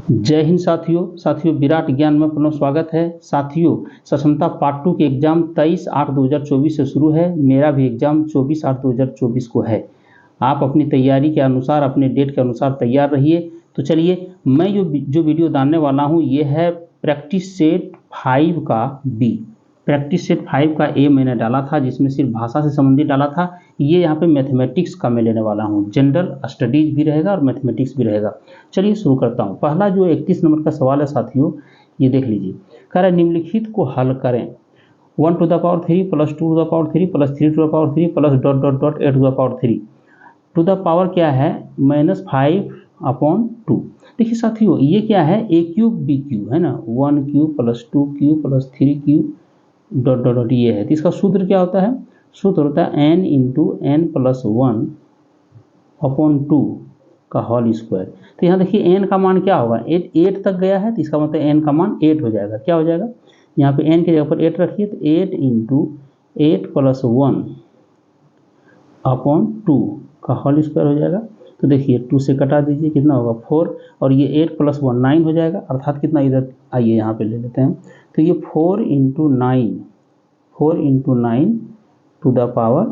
जय हिंद साथियों विराट ज्ञान में पुनः स्वागत है। साथियों सक्षमता पार्ट 2 के एग्जाम 23/8/2024 से शुरू है। मेरा भी एग्जाम 24/8/2024 को है। आप अपनी तैयारी के अनुसार अपने डेट के अनुसार तैयार रहिए। तो चलिए मैं जो वीडियो डालने वाला हूँ ये है प्रैक्टिस सेट 5 का बी। प्रैक्टिस सेट 5 का ए मैंने डाला था जिसमें सिर्फ भाषा से संबंधित डाला था। ये यहाँ पे मैथमेटिक्स का मैं लेने वाला हूँ। जनरल स्टडीज भी रहेगा और मैथमेटिक्स भी रहेगा। चलिए शुरू करता हूँ। पहला जो 31 नंबर का सवाल है साथियों, ये देख लीजिए। कह रहा है निम्नलिखित को हल करें। 1 to the power 3 + 2 to the power 3 + 3 to the power 3 + ... 8 to the power 3 to the power क्या है -5/2। देखिए साथियों ये क्या है a³ b³ है ना। 1³ + 2³ + 3³ ... ये है। तो इसका सूत्र क्या होता है? सूत्र होता है n × n + 1/2 का होल स्क्वायर। तो यहाँ देखिए n का मान क्या होगा, 8 तक गया है तो इसका मतलब n का मान 8 हो जाएगा। क्या हो जाएगा? यहाँ पे n की जगह पर 8 रखिए तो 8 × 8 + 1/2 का होल स्क्वायर हो जाएगा। तो देखिए 2 से कटा दीजिए, कितना होगा 4, और ये 8 + 1 9 हो जाएगा। अर्थात कितना, इधर आइए यहाँ पे ले लेते हैं। तो ये 4 × 9 टू द पावर,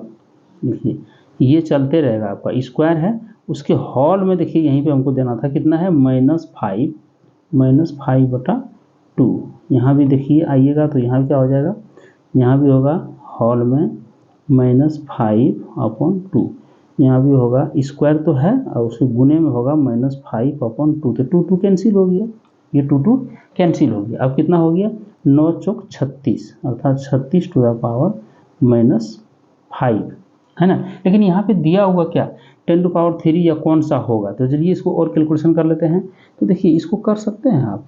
देखिए ये चलते रहेगा, आपका स्क्वायर है उसके हॉल में। देखिए यहीं पे हमको देना था कितना है -5/2। यहाँ भी देखिए आइएगा तो यहाँ भी क्या हो जाएगा, यहाँ भी होगा हॉल में -5/2। यहाँ भी होगा, स्क्वायर तो है और उसके गुने में होगा -5/2। तो 2 कैंसिल हो गया, ये 2 कैंसिल हो गया। अब कितना हो गया 9 चौक 36, अर्थात 36 टू द पावर -5 है ना। लेकिन यहाँ पे दिया हुआ क्या 10 टू पावर 3 या कौन सा होगा। तो चलिए इसको और कैलकुलेशन कर लेते हैं। तो देखिए इसको कर सकते हैं आप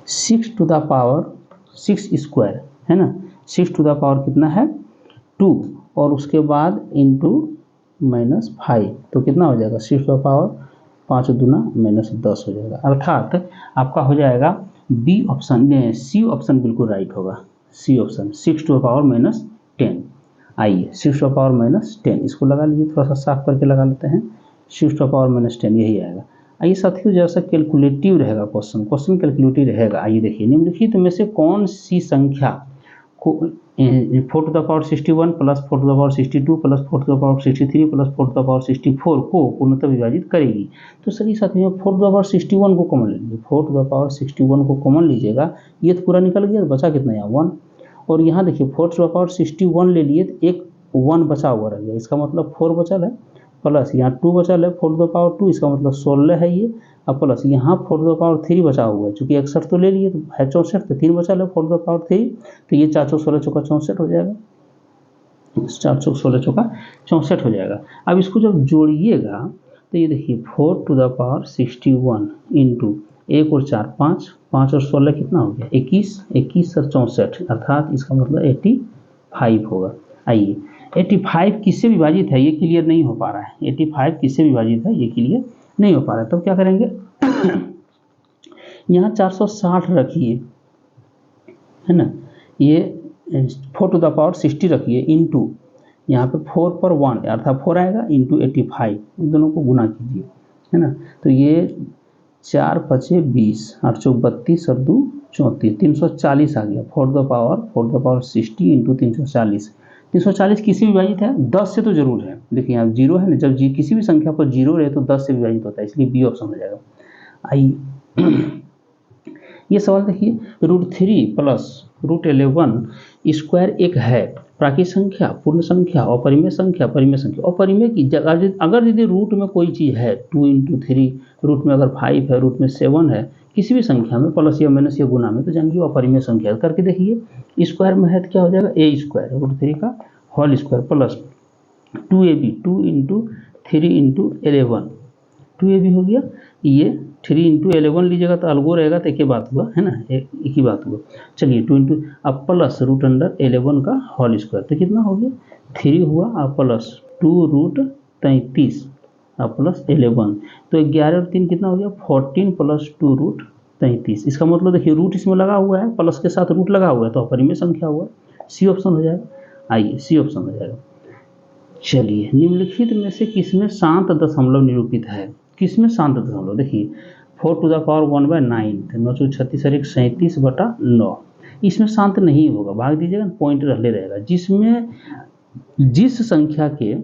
6 टू द पावर 6 स्क्वायर है ना। 6 टू द पावर कितना है 2 और उसके बाद इंटू -5, तो कितना हो जाएगा 6 टू द पावर 5 दूना -10 हो जाएगा। अर्थात आपका हो जाएगा बी ऑप्शन, सी ऑप्शन बिल्कुल राइट होगा। C option 6 to the power -10। आइए 6 टू द पावर -10 इसको लगा लीजिए, थोड़ा सा साफ करके लगा लेते हैं। 6 टू द पावर -10 यही आएगा। आइए साथियों जैसा कैलकुलेटिव रहेगा क्वेश्चन कैलकुलेटिव रहेगा। आइए देखिए निम्नलिखित में से कौन सी संख्या को 4 to the power 61 + 4 to the power 62 + 4 to the power 63 + 4 to the power 64 को पूर्णतः विभाजित करेगी। तो सभी साथियों 4 टू द पावर 61 को कॉमन ले लीजिए। 4 टू द पावर 61 को कॉमन लीजिएगा, ये तो पूरा निकल गया, बचा कितना यहाँ 1। और यहाँ देखिए 4 टू द पावर 61 ले लिए तो एक 1 बचा हुआ रह गया, इसका मतलब 4 बचल है, प्लस यहाँ 2 बचल है 4 टू द पावर 2, इसका मतलब 16 है ये। अब प्लस यहाँ 4 टू द पावर 3 बचा हुआ है, चूँकि 61 तो ले लिए तो है 64, तो 3 बचा है 4 टू द पावर 3, तो ये 4 16 चौका 64 हो जाएगा। 4 16 चौका 64 हो जाएगा। अब इसको जब जोड़िएगा तो ये देखिए 4 टू द पावर 61 इंटू 1 और 4 5, 5 और 16 कितना हो गया 21, 21 और 64, अर्थात इसका मतलब 85 होगा। आइए 85 किससे विभाजित है ये क्लियर नहीं हो पा रहा है। 85 किससे विभाजित है ये क्लियर नहीं हो पा रहा है। तब क्या करेंगे यहाँ 460 रखिए है ना, ये 4 टू द पावर 60 रखिए इंटू यहाँ पे 4 पर 1 अर्थात 4 आएगा इंटू 85, इन दोनों को गुना कीजिए है ना। तो ये 4 × 5 = 20, 8 चौक 32 और 2 34, 340 आ गया। 4 टू द पावर 60 इंटू 340। 340 किससे विभाजित है 10 से तो जरूर है। देखिए यहाँ 0 है ना, जब किसी भी संख्या पर 0 रहे तो 10 से विभाजित होता है, इसलिए बी ऑप्शन हो जाएगा। आइए ये सवाल देखिए √3 + √11 स्क्वायर एक है प्राकृत संख्या, पूर्ण संख्या, अपरिमेय संख्या, परिमेय संख्या। अपरिमेय की अगर यदि रूट में कोई चीज़ है 2 × 3, रूट में अगर 5 है, रूट में 7 है, किसी भी संख्या में प्लस या माइनस या गुना में, तो जानिए अपरिमेय संख्या करके देखिए। स्क्वायर में है तो क्या हो जाएगा a² √3 का whole square plus 2ab 2 × 3 × 11, 2ab हो गया। ये 3 × 11 लीजिएगा तो अलगो रहेगा, तो एक ही बात हुआ है ना, एक ही बात हुआ। चलिए 2 × अब प्लस √11 का होल स्क्वायर, तो कितना हो गया 3 हुआ, अब प्लस 2√33 अब प्लस 11, तो 11 और 3 कितना हो गया 14 + 2√33। इसका मतलब देखिए रूट इसमें लगा हुआ है, प्लस के साथ रूट लगा हुआ है, तो अपरिमेय संख्या हुआ। सी ऑप्शन हो जाएगा। आइए सी ऑप्शन हो जाएगा। चलिए निम्नलिखित में से किसमें शांत दशमलव निरूपित है। किसमें शांत दशमलव, देखिए 4⁻1/9, 9 और 37 इसमें शांत नहीं होगा, भाग दीजिएगा, पॉइंट रहले रहेगा। जिस संख्या के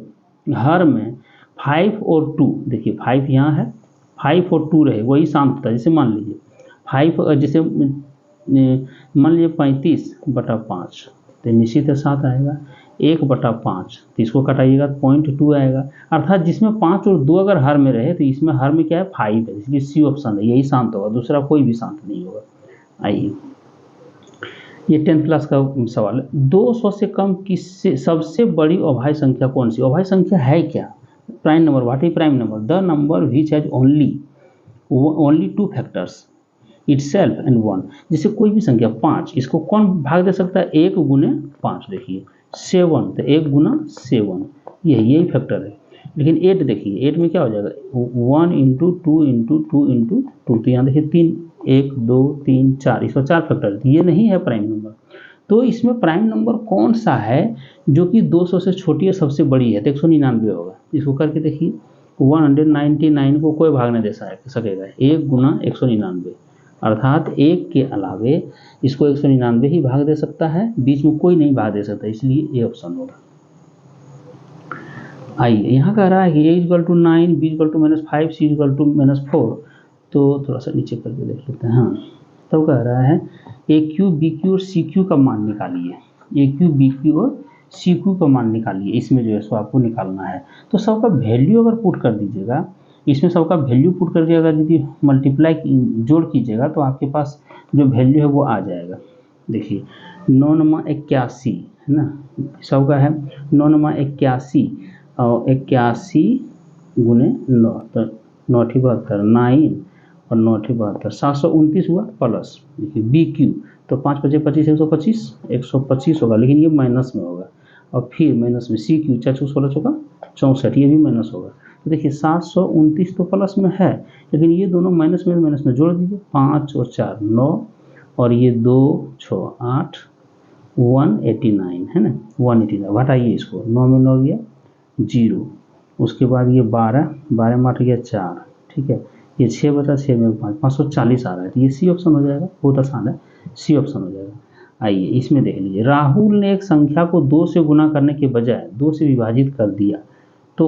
हर में 5 और 2, देखिए 5 यहाँ है, 5 और 2 रहे वही शांत होता है। जैसे मान लीजिए 5, जैसे मान लीजिए 35/5, तो निश्चित है 7 आएगा। 1/5, तो इसको कटाइएगा तो 0.2 आएगा। अर्थात जिसमें 5 और 2 अगर हर में रहे तो इसमें हर में क्या है, 5 है, इसलिए सी ऑप्शन है, यही शांत होगा, दूसरा कोई भी शांत नहीं होगा। आइए, ये 10th क्लास का सवाल है। 200 से कम किससे सबसे बड़ी अभाज्य संख्या कौन सी? अभाज्य संख्या है क्या? Prime number. What is prime number? The number which has only 2 factors itself and 1। जैसे कोई भी संख्या 5, इसको कौन भाग दे सकता है? 1 गुने 5, देखिए 7, तो 1 गुना 7, यही फैक्टर है। लेकिन 8 देखिए, 8 में क्या हो जाएगा? 1 × 2 × 2 × 2, तो यहाँ देखिए 3, 1 2 3 4, इसका 4 फैक्टर, ये नहीं है प्राइम नंबर। तो इसमें प्राइम नंबर कौन सा है जो कि 200 से छोटी और सबसे बड़ी है? तो 199 होगा। इसको करके देखिए, 199 को कोई भाग नहीं दे सकेगा, 1 गुना 199, अर्थात 1 के अलावे इसको 199 ही भाग दे सकता है, बीच में कोई नहीं भाग दे सकता, इसलिए ये ऑप्शन होगा। आइए, यहाँ कह रहा है कि a = 9, b = -5, c = -4, तो थोड़ा सा नीचे करके देख लेते हैं। हाँ, तो कह रहा है AQ, BQ और CQ का मान निकालिए। AQ, BQ और CQ का मान निकालिए, इसमें जो है सो आपको निकालना है। तो सबका वैल्यू अगर पुट कर दीजिएगा, इसमें सबका वैल्यू पुट कर दिएगा, यदि मल्टीप्लाई जोड़ कीजिएगा तो आपके पास जो वैल्यू है वो आ जाएगा। देखिए 9×81 है ना, सबका है 9×81 और 81 गुने 9, तो 9×72, 9 और 9×72, 729 हुआ प्लस। देखिए BQ, तो 5 × 5 = 25, 125 होगा, लेकिन ये माइनस में होगा। और फिर माइनस में CQ, 4 × 16 = 64, ये भी माइनस होगा। तो देखिए 729 तो प्लस में है, लेकिन ये दोनों माइनस में जोड़ दीजिए, 5 और 4 9, और ये 2 6 8, 189 है ना, 189 घटाइए इसको, 9 में 9 गया 0, उसके बाद ये 12 में 8 गया 4, ठीक है, ये 6/6 में 5, 540 आ रहा है, तो ये सी ऑप्शन हो जाएगा। बहुत आसान है, सी ऑप्शन हो जाएगा। आइए, इसमें देख लीजिए, राहुल ने एक संख्या को 2 से गुना करने के बजाय 2 से विभाजित कर दिया, तो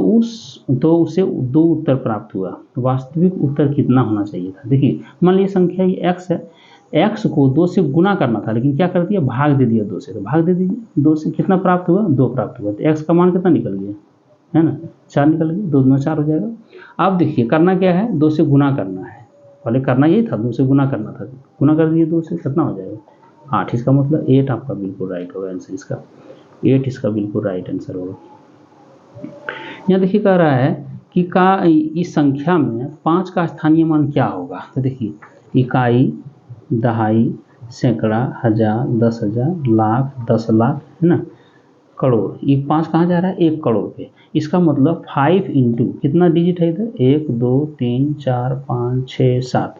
उसे 2 उत्तर प्राप्त हुआ। तो वास्तविक उत्तर कितना होना चाहिए था? देखिए, मान लीजिए संख्या ये x है, x को 2 से गुना करना था, लेकिन क्या कर दिया, भाग दे दिया 2 से, तो भाग दे दीजिए, 2 से कितना प्राप्त हुआ? 2 प्राप्त हुआ, तो x का मान कितना निकल गया, है ना, 4 निकल गया, 2 दूना 4 हो जाएगा। अब देखिए, करना क्या है, 2 से गुना करना है, पहले करना यही था, 2 से गुना करना था, गुना कर दिए 2 से, कितना हो जाएगा? 8। इसका मतलब 8 आपका बिल्कुल राइट होगा आंसर, इसका 8 इसका बिल्कुल राइट आंसर होगा। यहाँ देखिए कह रहा है कि इस संख्या में 5 का स्थानीय मान क्या होगा? तो देखिए, इकाई, दहाई, सैकड़ा, हजार, 10,000, लाख, 10 लाख, है ना, करोड़, ये 5 कहाँ जा रहा है? 1 करोड़ पे। इसका मतलब 5 इंटू कितना डिजिट है इधर, 1 2 3 4 5 6 7,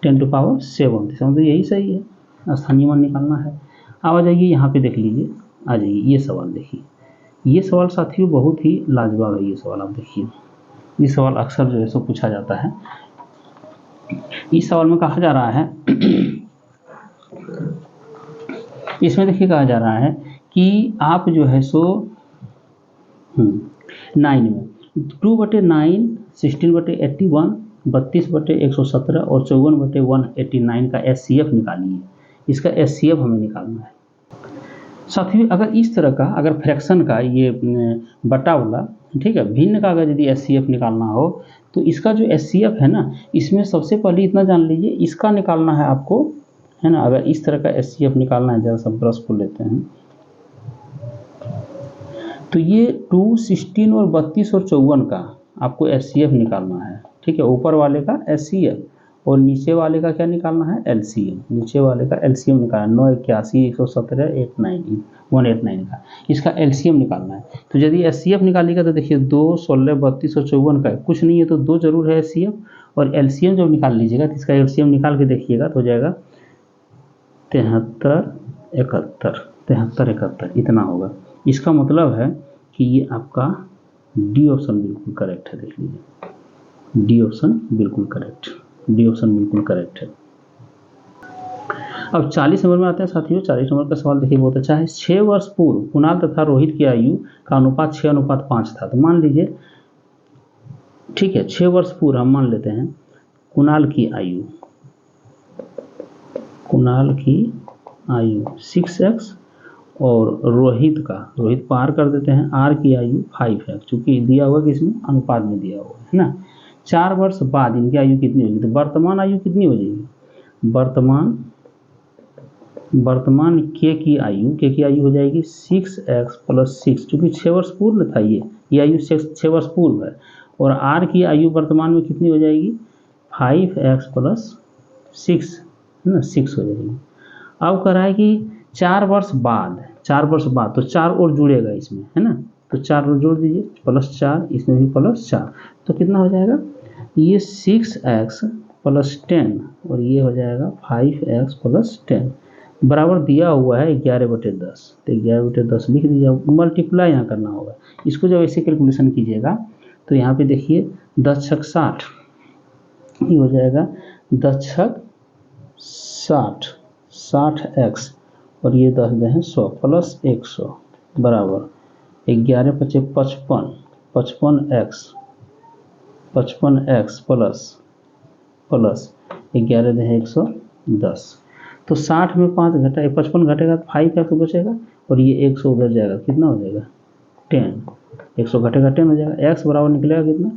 10⁻7, इसका मतलब यही सही है, स्थानीय मान निकालना है। अब आ जाइए यहाँ पे देख लीजिए, आ जाइए ये सवाल देखिए, ये सवाल साथियों बहुत ही लाजवाब है। ये सवाल आप देखिए, ये सवाल अक्सर जो है सो पूछा जाता है। इस सवाल में कहा जा रहा है इसमें देखिए कहा जा रहा है कि आप जो है सो 9 में 2/9, 16/81, 32/117 और 54/189 का SCF निकालिए। इसका SCF हमें निकालना है। साथियों, अगर इस तरह का, अगर फ्रैक्शन का ये बटा वाला, ठीक है, भिन्न का अगर यदि SCF निकालना हो, तो इसका जो SCF है ना, इसमें सबसे पहले इतना जान लीजिए, इसका निकालना है आपको, है ना। अगर इस तरह का SCF निकालना है, जरा सा ब्रश को लेते हैं, तो ये 2, 16 और 32 और 54 का आपको SCF निकालना है, ठीक है। ऊपर वाले का SCF और नीचे वाले का क्या निकालना है? LCM। नीचे वाले का LCM निकालना, 9 81 117 189 का, इसका LCM निकालना है। तो यदि SCF निकालिएगा तो देखिए 2, 16, 32 और 54 का कुछ नहीं है, तो 2 जरूर है SCF, और LCM जब निकाल लीजिएगा तो इसका LCM निकाल के देखिएगा तो हो जाएगा 73 71, इतना होगा। इसका मतलब है कि ये आपका डी ऑप्शन बिल्कुल करेक्ट है। देख लीजिए, डी ऑप्शन बिल्कुल करेक्ट। डी ऑप्शन बिल्कुल करेक्ट है। अब 40 नंबर में आते हैं साथियों। 40 नंबर का सवाल देखिए, बहुत अच्छा है। 6 वर्ष पूर्व कुणाल तथा रोहित की आयु का अनुपात 6:5 था। तो मान लीजिए, ठीक है, 6 वर्ष पूर्व हम मान लेते हैं कुणाल की आयु 6x और रोहित पार कर देते हैं, आर की आयु 5x, चूंकि दिया हुआ कि इसमें अनुपात में दिया हुआ है ना। 4 वर्ष बाद इनकी आयु कितनी होगी? तो वर्तमान आयु कितनी हो जाएगी? वर्तमान के की आयु हो जाएगी 6x + 6, चूंकि 6 वर्ष पूर्व था ये आयु 6 वर्ष पूर्व है। और आर की आयु वर्तमान में कितनी हो जाएगी? 5x + 6 है ना, 6 हो जाएगी। अब कह रहा है कि 4 वर्ष बाद तो 4 और जुड़ेगा इसमें, है ना, तो 4 और जोड़ दीजिए, +4, इसमें भी +4, तो कितना हो जाएगा? ये 6x + 10 और ये हो जाएगा 5x + 10 बराबर दिया हुआ है 11/10। तो 11/10 लिख दीजिए। मल्टीप्लाई यहाँ करना होगा इसको। जब ऐसे कैलकुलेशन कीजिएगा तो यहाँ पे देखिए 10 छक 60, ये हो जाएगा 10 छक 60x और ये 10 दे हैं 100 + 100 बराबर 11 × 5 = 55x प्लस 11 दे हैं 110। तो 60 में 5 घटा 55 घटेगा तो 5x बचेगा और ये 100 उधर जाएगा, कितना हो जाएगा? 10। 100 घटेगा 10 हो जाएगा। x बराबर निकलेगा कितना?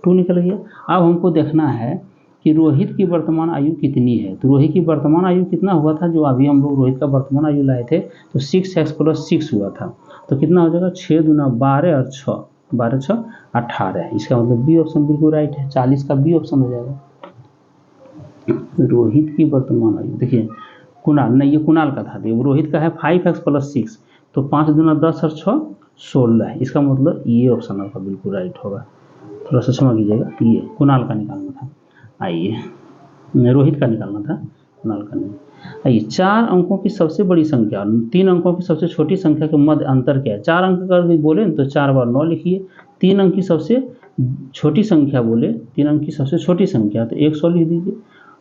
2 निकल गया। अब हमको देखना है कि रोहित की वर्तमान आयु कितनी है। तो रोहित की वर्तमान आयु कितना हुआ था? जो अभी हम लोग रोहित का वर्तमान आयु लाए थे तो 6x + 6 हुआ था। तो कितना हो जाएगा? 6 दूना 12 और 6 12 6 18। इसका मतलब बी ऑप्शन बिल्कुल राइट है। 40 का बी ऑप्शन हो जाएगा। रोहित की वर्तमान आयु देखिए, कुणाल नहीं, ये कुणाल का था, देखिए रोहित का है 5x + 6, तो 5 दूना 10 और 6 16 है। इसका मतलब ये ऑप्शन आपका बिल्कुल राइट होगा। थोड़ा सा क्षमा कीजिएगा, ये कुणाल का निकालना था, आइए रोहित का निकालना था, कुणाल का नहीं। आइए, 4 अंकों की सबसे बड़ी संख्या और 3 अंकों की सबसे छोटी संख्या के मध्य अंतर क्या है? 4 अंक का बोले तो 4 बार 9 लिखिए। 3 अंक की सबसे छोटी संख्या बोले, 3 अंक की सबसे छोटी संख्या तो 100 लिख दीजिए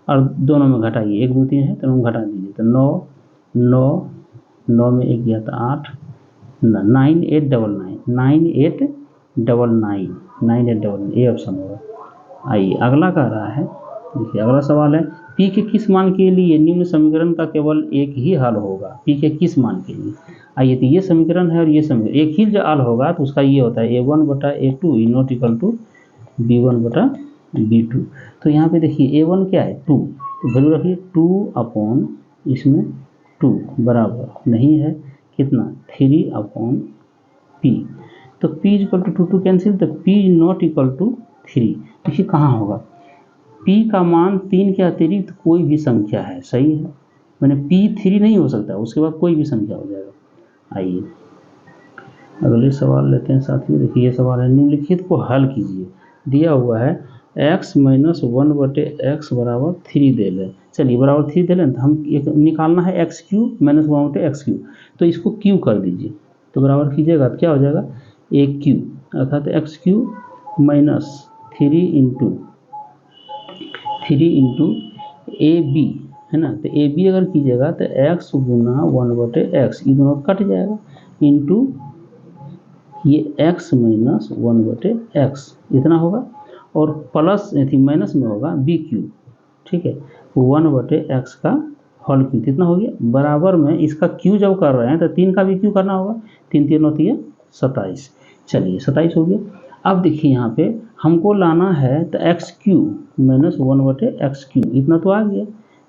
और दोनों में घटाइए, 1 2 3 है तो हम घटा दीजिए, तो 9 में 1 गया तो 8, 9899 ये ऑप्शन होगा। आइए अगला कह रहा है, देखिए अगला सवाल है, पी के किस मान के लिए निम्न समीकरण का केवल एक ही हल होगा? पी के किस मान के लिए? आइए, तो ये समीकरण है और ये समीकरण एक ही जो हल होगा तो उसका ये होता है a1/a2 ≠ b1/b2। तो यहाँ पे देखिए a1 क्या है? 2, तो वैल्यू रखिए 2 इसमें 2 बराबर नहीं है कितना? 3/p। तो p = 2 कैंसिल, तो p ≠ 3। देखिए कहाँ होगा? p का मान 3 के अतिरिक्त कोई भी संख्या है, सही है, मैंने p 3 नहीं हो सकता, उसके बाद कोई भी संख्या हो जाएगा। आइए अगले सवाल लेते हैं साथियों। देखिए ये सवाल है, निम्नलिखित को हल कीजिए। दिया हुआ है x - 1/x बराबर 3 दे लें। चलिए बराबर 3 दे लें, तो हम एक निकालना है x³ - 1/x³, तो इसको q कर दीजिए, तो बराबर कीजिएगा तो क्या हो जाएगा? a³ अर्थात x³ - 3 × ab है ना। तो ab अगर कीजिएगा तो x × 1/x, ये दोनों कट जाएगा, इंटू ये x - 1/x इतना होगा, और प्लस माइनस में होगा b³, ठीक है, 1/x का होल क्यूब कितना हो गया? बराबर में इसका q जब कर रहे हैं तो 3 का भी q करना होगा, 3 3 होती है 27। चलिए 27 हो गया। अब देखिए यहाँ पे हमको लाना है तो x³ - 1/x³ इतना तो आ गया,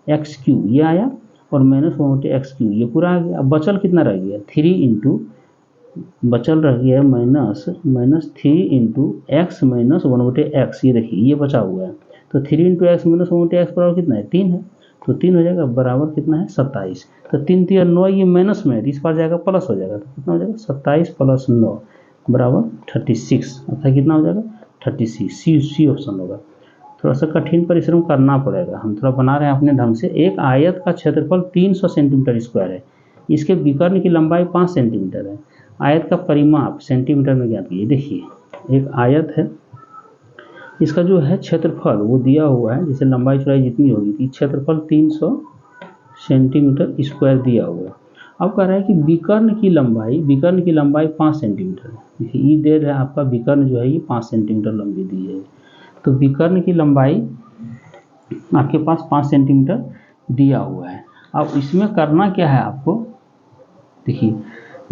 x³ ये आया और -1/x³ ये पूरा आ गया। अब बचल कितना रह गया? 3 × बचल रह गया -3 × x - 1/x, ये देखिए ये बचा हुआ है, तो 3 × x - 1/x बराबर कितना है? 3 है, तो 3 हो जाएगा, बराबर कितना है? 27। तो 3 3 9, ये माइनस में है, इस पर जाएगा प्लस हो जाएगा, तो कितना हो जाएगा? 27 + 9 बराबर 36, अर्थात कितना हो जाएगा? 36। सी ऑप्शन होगा। थोड़ा सा कठिन परिश्रम करना पड़ेगा, हम थोड़ा बना रहे हैं अपने ढंग से। एक आयत का क्षेत्रफल 300 सेंटीमीटर² है, इसके विकर्ण की लंबाई 5 सेंटीमीटर है। आयत का परिमाप सेंटीमीटर में ज्ञात कीजिए। देखिए एक आयत है, इसका जो है क्षेत्रफल वो दिया हुआ है, जैसे लंबाई चौड़ाई जितनी होगी थी, क्षेत्रफल 300 सेंटीमीटर स्क्वायर दिया हुआ है। अब कह रहा है कि विकर्ण की लंबाई 5 सेंटीमीटर है। देखिए ये दे रहा है आपका विकर्ण जो है ये 5 सेंटीमीटर लंबी दी है, तो विकर्ण की लंबाई आपके पास 5 सेंटीमीटर दिया हुआ है। अब इसमें करना क्या है आपको, देखिए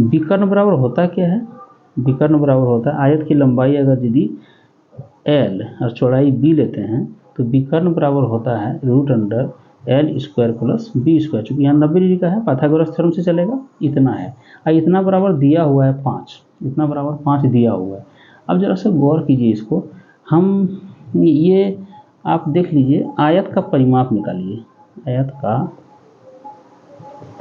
विकर्ण बराबर होता क्या है, विकर्ण बराबर होता है आयत की लंबाई अगर यदि L और चौड़ाई B लेते हैं तो विकर्ण बराबर होता है √L square plus B square. चूँकि यहाँ 90 डिग्री का है, पाइथागोरस थ्योरम से चलेगा, इतना है। और इतना बराबर दिया हुआ है 5, इतना बराबर 5 दिया हुआ है। अब जरा सा गौर कीजिए इसको, हम ये आप देख लीजिए, आयत का परिमाप निकालिए। आयत का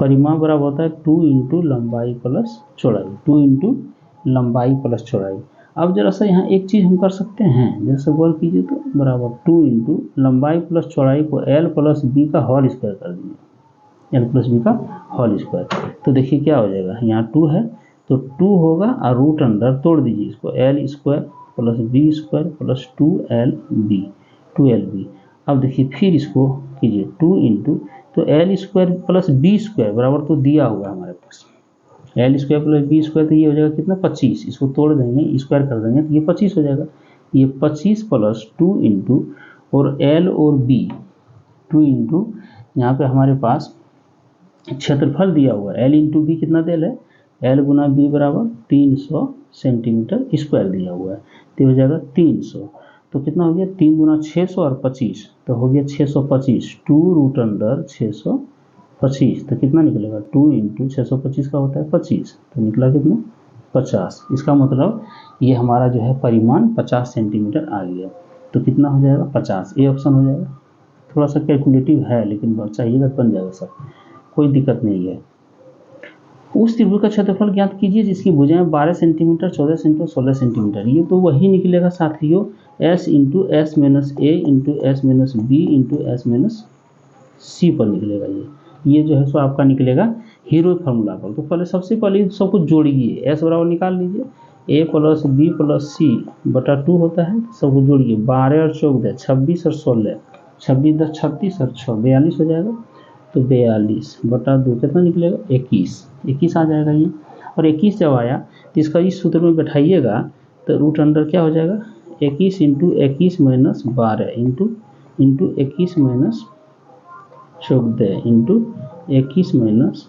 परिमाप बराबर होता है 2 इंटू लंबाई प्लस चौड़ाई, 2 इंटू लंबाई प्लस चौड़ाई। अब जरा सा यहाँ एक चीज़ हम कर सकते हैं, जैसे गौर कीजिए तो बराबर 2 इंटू लंबाई प्लस चौड़ाई को L प्लस B का होल स्क्वायर कर दीजिए, L प्लस B का होल स्क्वायर। तो देखिए क्या हो जाएगा, यहाँ 2 है तो 2 होगा और रूट अंडर तोड़ दीजिए इसको, L square plus B square plus 2LB। अब देखिए फिर इसको कीजिए 2 इंटू, तो L square plus B square बराबर तो दिया हुआ है हमारे पास, L square plus B square, तो ये हो जाएगा कितना 25, इसको तोड़ देंगे स्क्वायर कर देंगे तो ये 25 हो जाएगा। ये 25 प्लस 2 इंटू और L और B 2 इंटू यहाँ पे हमारे पास क्षेत्रफल दिया हुआ है, L इंटू B कितना दिया है, L गुना B बराबर 300 सेंटीमीटर स्क्वायर दिया हुआ है, तो हो जाएगा 300। तो कितना हो गया, 3 गुना 600 और 25, तो हो गया 625, 2√625। तो कितना निकलेगा, 2 इंटू 625 का होता है 25, तो निकला कितना 50। इसका मतलब ये हमारा जो है परिमाण 50 सेंटीमीटर आ गया। तो कितना हो जाएगा 50, ये ऑप्शन हो जाएगा। थोड़ा सा कैलकुलेटिव है लेकिन चाहिएगा तो बन जाएगा सर, कोई दिक्कत नहीं है। उस त्रिभुज का क्षेत्रफल ज्ञात कीजिए जिसकी भुजाएं 12 सेंटीमीटर, 14 सेंटीमीटर, 16 सेंटीमीटर। ये तो वही निकलेगा साथियों, S into S minus A into S minus B into S minus C पर निकलेगा। ये जो है सो आपका निकलेगा हीरो फार्मूला पर। तो पहले सबसे पहले सब कुछ जोड़िए, S बराबर निकाल लीजिए, A plus B plus C बटा 2 होता है, सब कुछ जोड़िए, 12 और 14 26 और 16, 26 10 36 और 6 42 हो जाएगा। तो 42 बटा 2 कितना निकलेगा 21 आ जाएगा ये। और 21 जब आया तो इसका इस सूत्र में बैठाइएगा तो रूट अंडर क्या हो जाएगा, 21 into 21 minus 12 into 21 minus 14 into 21 minus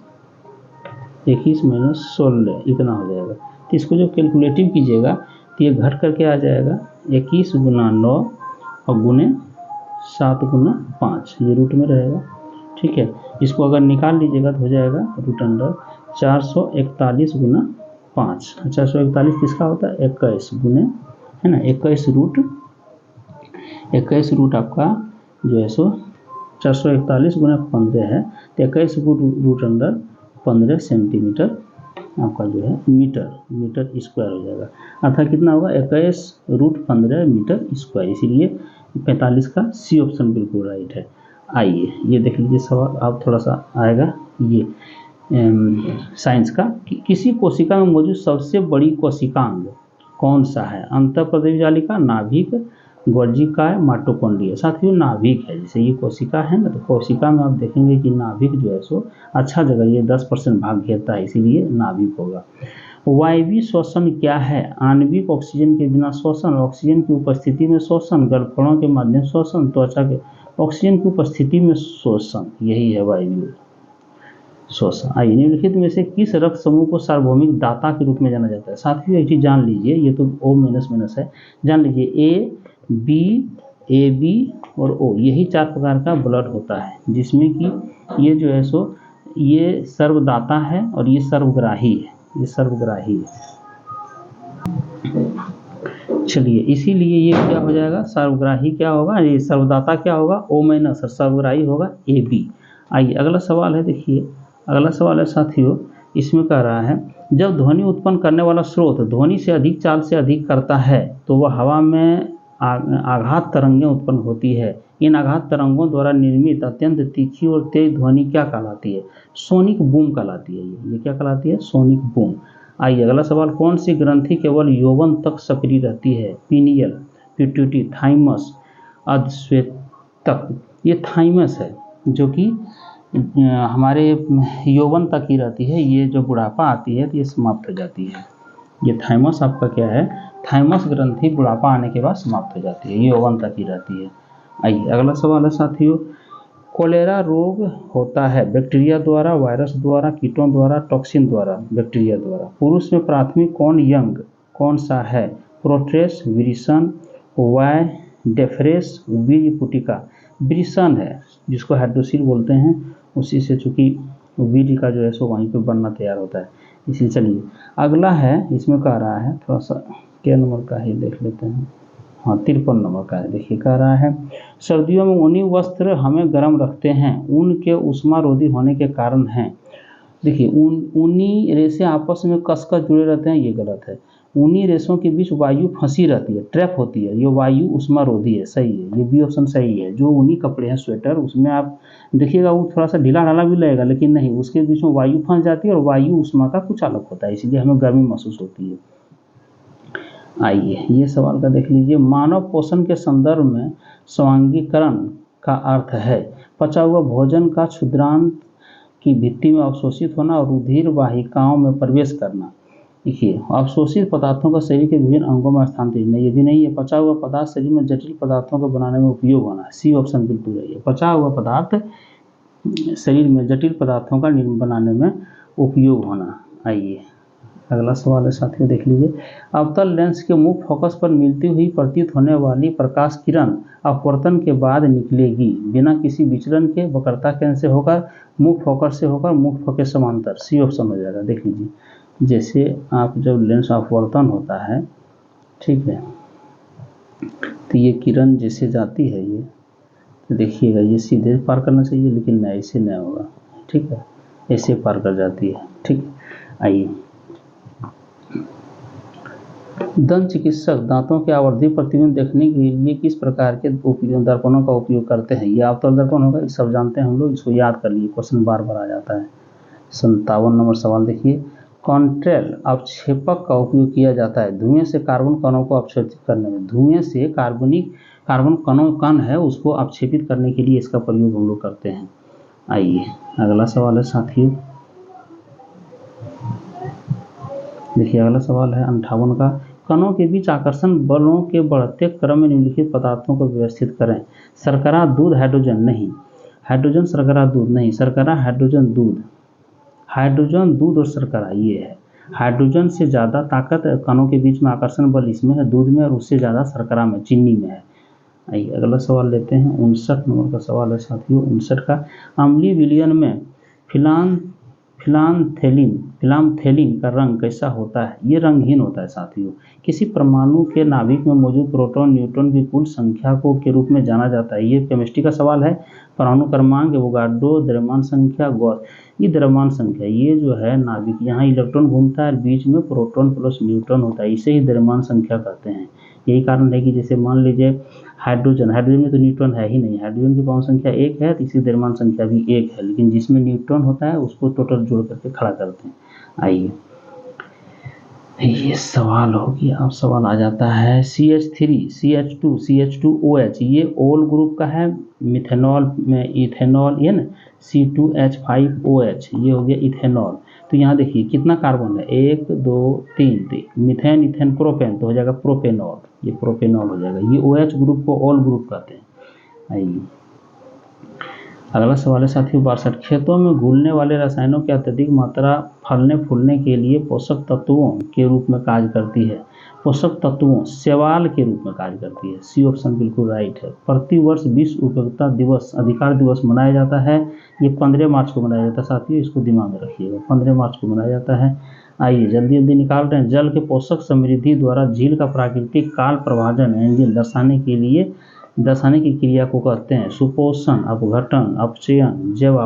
16, इतना हो जाएगा। तो इसको जो कैलकुलेटिव कीजिएगा तो ये घट करके आ जाएगा 21 गुना 9 और गुने 7 गुना 5, ये रूट में रहेगा, ठीक है। इसको अगर निकाल लीजिएगा तो हो जाएगा रूट अंडर 441 गुना 5। 441 किसका होता है, 21 गुने, है ना, 21 रूट आपका जो है सो 441 गुना 15 है, तो 21 रूट अंडर 15 सेंटीमीटर आपका जो है मीटर स्क्वायर हो जाएगा। अर्थात कितना होगा 21 रूट 15 मीटर स्क्वायर, इसीलिए 45 का C ऑप्शन बिल्कुल राइट है। आइए ये देख लीजिए सवाल, आप थोड़ा सा आएगा ये साइंस का, कि किसी कोशिका में मौजूद सबसे बड़ी कोशिकांग कौन सा है, अंतःप्रदेश जालिका, नाभिक, गोल्जिकाय, माइटोकॉन्ड्रिया। साथियों नाभिक है, जैसे ये कोशिका है ना, तो कोशिका में आप देखेंगे कि नाभिक जो है सो अच्छा जगह, ये 10% भाग घेरता है, इसीलिए नाभिक होगा। वायवीय श्वसन क्या है, आणविक ऑक्सीजन के बिना श्वसन, ऑक्सीजन की उपस्थिति में श्वसन, गलफड़ों के माध्यम श्वसन, त्वचा के ऑक्सीजन की उपस्थिति में श्वसन, यही है वायवीय श्वसन। आइए निम्नलिखित में से किस रक्त समूह को सार्वभौमिक दाता के रूप में जाना जाता है। साथियों एक चीज जान लीजिए, ये तो O माइनस है, जान लीजिए A, B, AB और O, यही 4 प्रकार का ब्लड होता है, जिसमें कि ये जो है सो ये सर्वदाता है और ये सर्वग्राही है, ये सर्वग्राही है। चलिए इसीलिए ये क्या हो जाएगा, सर्वग्राही क्या होगा, ये सर्वदाता क्या होगा O माइनस और सर्वग्राही होगा AB। आइए अगला सवाल है, देखिए अगला सवाल है साथियों, इसमें कह रहा है जब ध्वनि उत्पन्न करने वाला स्रोत ध्वनि से अधिक चाल से अधिक करता है तो वह हवा में आघात तरंगें उत्पन्न होती है। इन आघात तरंगों द्वारा निर्मित अत्यंत तीखी और तेज ध्वनि क्या कहलाती है, सोनिक बूम कहलाती है। ये क्या कहलाती है, सोनिक बूम। आइए अगला सवाल, कौन सी ग्रंथि केवल यौवन तक सक्रिय रहती है, पीनियल, पिट्यूटरी, थाइमस, अधश्वेतक, ये थाइमस है जो कि हमारे यौवन तक ही रहती है, ये जो बुढ़ापा आती है तो ये समाप्त हो जाती है। ये थाइमस आपका क्या है, थाइमस ग्रंथि बुढ़ापा आने के बाद समाप्त हो जाती है, ये यौवन तक ही रहती है। आइए अगला सवाल है साथियों, कोलेरा रोग होता है बैक्टीरिया द्वारा, वायरस द्वारा, कीटों द्वारा, टॉक्सिन द्वारा। बैक्टीरिया द्वारा। पुरुष में प्राथमिक कौन यंग कौन सा है, प्रोट्रेस, विरिसन, वाय डेफ्रेस, वीर्य पुटिका। विरिसन है जिसको हाइड्रोसिल बोलते हैं, उसी से चूंकि वीर्य का जो है सो वहीं पे बनना तैयार होता है, इसलिए। चलिए अगला है, इसमें कह रहा है थोड़ा सा क्या नंबर का है देख लेते हैं, हाँ 53 नंबर का है। देखिए कह रहा है सर्दियों में ऊनी वस्त्र हमें गर्म रखते हैं, ऊन के उष्मारोधी होने के कारण हैं। देखिए ऊनी रेशे आपस में कसकर जुड़े रहते हैं, ये गलत है। ऊनी रेशों के बीच वायु फंसी रहती है, ट्रैप होती है, ये वायु उष्मारोधी है, सही है, ये बी ऑप्शन सही है। जो ऊनी कपड़े हैं स्वेटर, उसमें आप देखिएगा वो थोड़ा सा ढीला ढाला भी लगेगा, लेकिन नहीं, उसके बीच में वायु फंस जाती है और वायु उष्मा का कुछ अलग होता है, इसलिए हमें गर्मी महसूस होती है। आइए ये सवाल का देख लीजिए, मानव पोषण के संदर्भ में स्वांगीकरण का अर्थ है पचा हुआ भोजन का क्षुद्रांत की भित्ति में अवशोषित होना और रुधिर वाहिकाओं में प्रवेश करना। देखिए अवशोषित पदार्थों का शरीर के विभिन्न अंगों में स्थानांतरित नहीं, ये भी नहीं है। पचा हुआ पदार्थ शरीर में जटिल पदार्थों को बनाने में उपयोग होना, सी ऑप्शन बिल्कुल है। पचा हुआ पदार्थ शरीर में जटिल पदार्थों का बनाने में उपयोग होना। आइए अगला सवाल है साथियों, देख लीजिए, अवतल लेंस के मुख्य फोकस पर मिलती हुई प्रतीत होने वाली प्रकाश किरण अपवर्तन के बाद निकलेगी बिना किसी विचलन के, वक्रता केंद्र से होकर, मुख्य फोकस से होकर, मुख्य फोकस समांतर, सी ऑप्शन हो जाएगा। देख लीजिए जैसे आप जब लेंस अपवर्तन होता है, ठीक है, तो ये किरण जैसे जाती है, ये तो देखिएगा ये सीधे पार करना चाहिए, लेकिन नहीं, ऐसे नहीं होगा, ठीक है, ऐसे पार कर जाती है, ठीक। आइए दंत चिकित्सक दांतों के आवर्धी प्रतिबिंब देखने के लिए किस प्रकार के दर्पणों का उपयोग करते हैं। ये अवतल दर्पण होगा, ये सब जानते हैं हम लोग, इसको याद कर लिए, क्वेश्चन बार बार आ जाता है। 57 नंबर सवाल देखिए, कॉन्ट्रेल अवक्षेपक का उपयोग किया जाता है धुएं से कार्बन कणों को अवक्षेपित करने में। धुएं से कार्बन कण है उसको अवक्षेपित करने के लिए इसका प्रयोग हम लोग करते हैं। आइए अगला सवाल है साथियों, देखिए अगला सवाल है 58 का, कणों के बीच आकर्षण बलों के बढ़ते क्रम में निम्नलिखित पदार्थों को व्यवस्थित करें। शर्करा, दूध, हाइड्रोजन नहीं, हाइड्रोजन शर्करा दूध नहीं, शर्करा हाइड्रोजन दूध, हाइड्रोजन दूध और शर्करा ये है। हाइड्रोजन से ज़्यादा ताकत कणों के बीच में आकर्षण बल इसमें है, दूध में, और उससे ज़्यादा शर्करा में, चीनी में है। आइए अगला सवाल लेते हैं, 59 नंबर का सवाल है साथियों। 59 का, अम्लीय विलयन में फिलामथेलिन का रंग कैसा होता है। ये रंगहीन होता है साथियों। किसी परमाणु के नाभिक में मौजूद प्रोटॉन न्यूट्रॉन की कुल संख्या को के रूप में जाना जाता है। ये केमिस्ट्री का सवाल है। परमाणु क्रमांक, एवोगाड्रो, द्रव्यमान संख्या, गॉस। ये द्रव्यमान संख्या, ये जो है नाभिक, यहाँ इलेक्ट्रॉन घूमता है, बीच में प्रोटॉन प्लस न्यूट्रॉन होता है, इसे ही द्रव्यमान संख्या कहते हैं। यही कारण है कि जैसे मान लीजिए हाइड्रोजन में तो न्यूट्रॉन है ही नहीं, हाइड्रोजन की परमाणु संख्या 1 है, तो इसी द्रव्यमान संख्या भी 1 है, लेकिन जिसमें न्यूट्रॉन होता है उसको टोटल जोड़ करके खड़ा करते हैं। आइए ये सवाल हो गया। अब सवाल आ जाता है CH3, CH2, CH2OH, ये ओल ग्रुप का है। मिथेनॉल में इथेनॉल, ये ना C2H5OH, ये हो गया इथेनॉल। तो यहाँ देखिए कितना कार्बन है, 1 2 3, मिथेन, इथेन, प्रोपेन, तो हो जाएगा प्रोपेनॉल, ये प्रोपेनॉल हो जाएगा। ये OH ग्रुप को ओल ग्रुप कहते हैं। आइए अगला सवाल है साथियों 62, खेतों में घुलने वाले रसायनों की अत्यधिक मात्रा फलने फूलने के लिए पोषक तत्वों के रूप में कार्य करती है। पोषक तत्वों, शैवाल के रूप में कार्य करती है। सी ऑप्शन बिल्कुल राइट है। प्रतिवर्ष विश्व उपभोक्ता दिवस, अधिकार दिवस मनाया जाता है। ये 15 मार्च को मनाया जाता है साथियों, इसको दिमाग में रखिएगा, 15 मार्च को मनाया जाता है। आइए जल्दी जल्दी निकाल रहे हैं। जल के पोषक समृद्धि द्वारा झील का प्राकृतिक काल प्रभाजन एंजिन दर्शाने की क्रिया को कहते हैं सुपोषण, अपघटन, अपचयन, जैव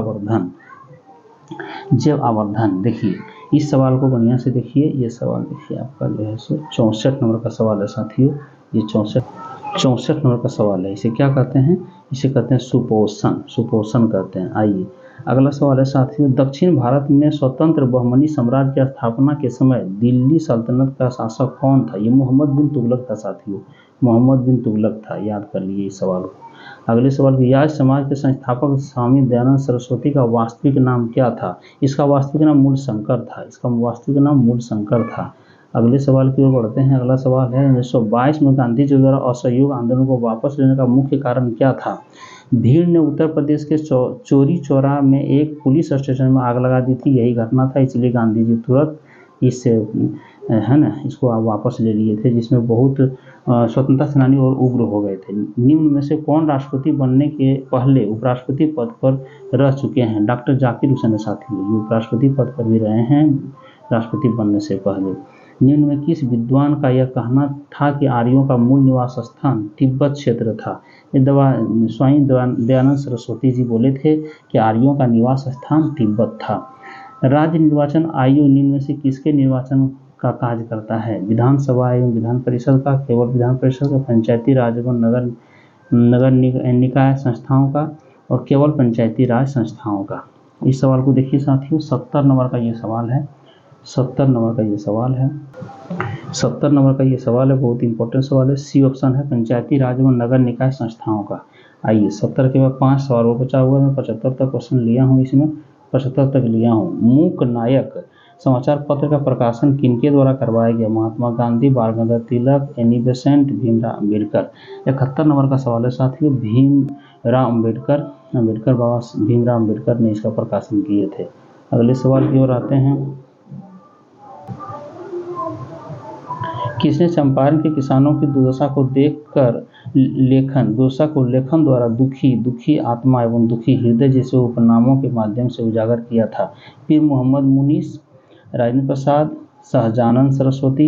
आवर्धन। देखिए इस सवाल को बढ़िया से देखिए, ये सवाल देखिए आपका जो है सो 64 नंबर का सवाल है साथियों। ये 64 नंबर का सवाल है। इसे क्या कहते हैं, इसे कहते हैं सुपोषण कहते हैं। आइए अगला सवाल है साथियों, दक्षिण भारत में स्वतंत्र बहमनी साम्राज्य की स्थापना के समय दिल्ली सल्तनत का शासक कौन था? ये मोहम्मद बिन तुगलक था साथियों, मोहम्मद बिन तुगलक था, याद कर लीजिए इस सवाल को। अगले सवाल की, याज समाज के संस्थापक स्वामी दयानंद सरस्वती का वास्तविक नाम क्या था? इसका वास्तविक नाम मूल शंकर था, इसका वास्तविक नाम मूल शंकर था। अगले सवाल की ओर बढ़ते हैं। अगला सवाल है 1922 में गांधी जी द्वारा असहयोग आंदोलन को वापस लेने का मुख्य कारण क्या था? भीड़ ने उत्तर प्रदेश के चौरी चौरा में एक पुलिस स्टेशन में आग लगा दी थी, यही घटना था, इसलिए गांधी जी तुरंत इससे है ना इसको वापस ले लिए थे, जिसमें बहुत स्वतंत्रता सेनानी और उग्र हो गए थे। निम्न में से कौन राष्ट्रपति बनने के पहले उपराष्ट्रपति पद पर रह चुके हैं? डॉक्टर जाकिर हुसैन साथियों, ये उपराष्ट्रपति पद पर भी रहे हैं राष्ट्रपति बनने से पहले। निम्न में किस विद्वान का यह कहना था कि आर्यों का मूल निवास स्थान तिब्बत क्षेत्र था? ये स्वामी दयानंद सरस्वती जी बोले थे कि आर्यों का निवास स्थान तिब्बत था। राज्य निर्वाचन आयोग निम्न में से किसके निर्वाचन का कार्य करता है? विधानसभा एवं विधान परिषद का, केवल विधान परिषद का, पंचायती राज एवं नगर निकाय संस्थाओं का और केवल पंचायती राज संस्थाओं का। इस सवाल को देखिए साथियों, 70 नंबर का ये सवाल है, 70 नंबर का ये सवाल है, 70 नंबर का ये सवाल है, बहुत इंपॉर्टेंट सवाल है। सी ऑप्शन है पंचायती राज एवं नगर निकाय संस्थाओं का। आइए 70 के बाद 5 सवाल और बचा हुआ है, मैं 75 तक क्वेश्चन लिया हूँ, इसमें 75 तक लिया हूँ। मूक नायक समाचार पत्र का प्रकाशन किनके द्वारा करवाया गया? Mahatma Gandhi, Bal Gangadhar Tilak, Annie Besant, Bhimrao Ambedkar. 71 number का सवाल है साथियों, भीमराव अम्बेडकर बाबा भीमराव अम्बेडकर ने इसका प्रकाशन किए थे। अगले सवाल की ओर आते हैं। किसने चंपारण के किसानों की दुर्दशा को देखकर लेखन द्वारा दुखी आत्मा एवं दुखी हृदय जैसे उपनामों के माध्यम से उजागर किया था? पीर मोहम्मद मुनीस, राजेंद्र प्रसाद, सहजानंद सरस्वती,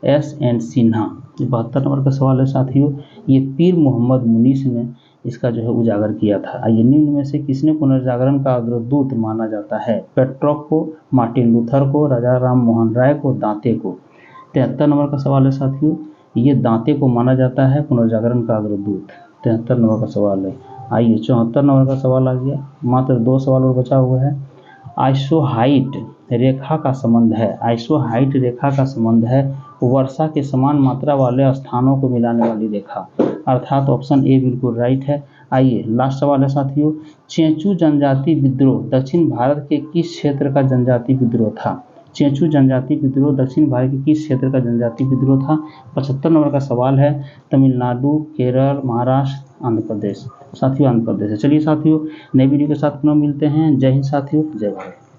एस.एन. सिन्हा। 72 नंबर का सवाल है साथियों, ये पीर मोहम्मद मुनीस ने इसका जो है उजागर किया था। आइए निम्न में से किसने पुनर्जागरण का अग्रदूत माना जाता है? पेट्रोक को, मार्टिन लूथर को, राजा राम मोहन राय को, दांते को। 73 नंबर का सवाल है साथियों, ये दांते को माना जाता है पुनर्जागरण का अग्रदूत। 73 नंबर का सवाल है। आइए 74 नंबर का सवाल आ गया, मात्र 2 सवाल और बचा हुआ है। आइसोहाइट रेखा का संबंध है, आइसोहाइट रेखा का संबंध है वर्षा के समान मात्रा वाले स्थानों को मिलाने वाली रेखा, अर्थात ऑप्शन ए बिल्कुल राइट है। आइए लास्ट सवाल है साथियों, चेंचू जनजाति विद्रोह दक्षिण भारत के किस क्षेत्र का जनजाति विद्रोह था? चेंचू जनजाति विद्रोह दक्षिण भारत के किस क्षेत्र का जनजाति विद्रोह था? 75 नंबर का सवाल है, तमिलनाडु, केरल, महाराष्ट्र, आंध्र प्रदेश। साथियों आंध्र प्रदेश है। चलिए साथियों, नई वीडियो के साथ पुनः मिलते हैं। जय हिंद साथियों, जय भारत।